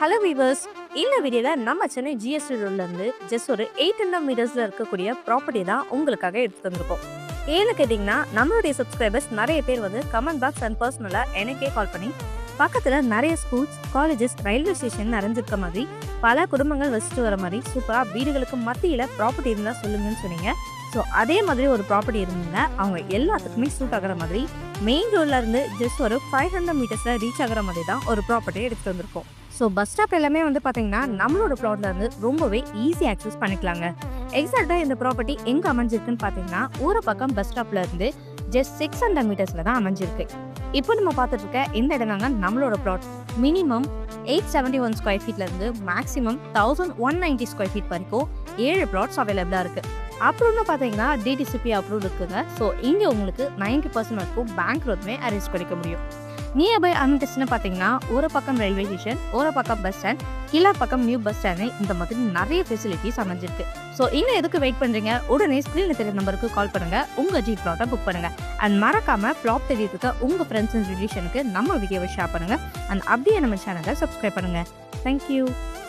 Hello viewers, இந்த வீடியோவில் நம்ம சென்னை ஜிஎஸ்டி ரோட்லேருந்து ஜஸ்ட் ஒரு 800 மீட்டர்ஸில் இருக்கக்கூடிய ப்ராப்பர்ட்டி தான் உங்களுக்காக எடுத்து வந்திருக்கோம். ஏன்னு கேட்டிங்கன்னா, நம்மளுடைய சப்ஸ்கிரைபர்ஸ் நிறைய பேர் கமெண்ட் பாக்ஸ் அண்ட் பர்சனலாக எனக்கே கால் பண்ணி பக்கத்தில் நிறைய ஸ்கூல்ஸ், காலேஜஸ், ரயில்வே ஸ்டேஷன் நிறைஞ்சிருக்க மாதிரி பல குடும்பங்கள் வசிச்சுட்டு வர மாதிரி சூப்பராக வீடுகளுக்கு மத்தியில் ப்ராப்பர்ட்டி இருந்தால் சொல்லுங்கன்னு சொன்னீங்க. ஸோ அதே மாதிரி ஒரு ப்ராப்பர்ட்டி இருந்துங்க, அவங்க எல்லாத்துக்குமே சூட் ஆகிற மாதிரி மெயின் ரோட்ல இருந்து ஜஸ்ட் ஒரு 500 மீட்டர்ஸில் ரீச் ஆகிற மாதிரி தான் ஒரு ப்ராப்பர்ட்டியை எடுத்துகிட்டு வந்திருக்கோம். ஸோ பஸ் ஸ்டாப் எல்லாமே பார்த்தீங்கன்னா நம்மளோட ப்ளாட்ல இருந்து ரொம்பவே ஈஸி ஆக்சஸ் பண்ணிக்கலாங்க. எக்ஸாக்டாக இந்த ப்ராப்பர்ட்டி எங்கே அமைஞ்சிருக்குன்னு பார்த்தீங்கன்னா, ஊரை பக்கம் பஸ் ஸ்டாப்ல இருந்து ஜஸ்ட் 600 மீட்டர்ஸில் தான் அமைஞ்சிருக்கு. இப்போ நம்ம பார்த்துட்டு இருக்க இந்த இடம் தாங்க நம்மளோட ப்ளாட். மினிமம் 871 ஸ்கொயர் ஃபீட்லேருந்து மேக்ஸிமம் 1190 ஸ்கொயர் ஃபீட் வரைக்கும் 7 ப்ளாட்ஸ் அவைலபிளாக இருக்குது. அப்புறம்னு பார்த்தீங்கன்னா டிடிசிபி அப்ரூவ் இருக்குங்க. ஸோ இங்கே உங்களுக்கு 90% வரைக்கும் பேங்க் லோனுமே அரேஞ்ச் பண்ணிக்க முடியும். நியர்பை அமிட்டஸ்ன்னு பார்த்தீங்கன்னா ஒரு பக்கம் ரயில்வே ஸ்டேஷன், ஒரு பக்கம் பஸ் ஸ்டாண்ட், கீழே பக்கம் நியூ பஸ் ஸ்டாண்டு, இந்த மாதிரி நிறைய ஃபெசிலிட்டிஸ் அமைஞ்சிருக்கு. ஸோ இன்னும் எதுக்கு வெயிட் பண்ணுறீங்க? உடனே ஸ்க்ரீனில் தெரிய நம்பருக்கு கால் பண்ணுங்கள், உங்கள் ஜி ப்ளாட்டை புக் பண்ணுங்கள். அண்ட் மறக்காமல் ப்ளாட் தெரியுதுக்கு உங்கள் ஃப்ரெண்ட்ஸ் அண்ட் ரிலேஷனுக்கு நம்ம வீடியோவை ஷேர் பண்ணுங்கள். அண்ட் அப்படியே நம்ம சேனலை சப்ஸ்கிரைப் பண்ணுங்கள். தேங்க்யூ.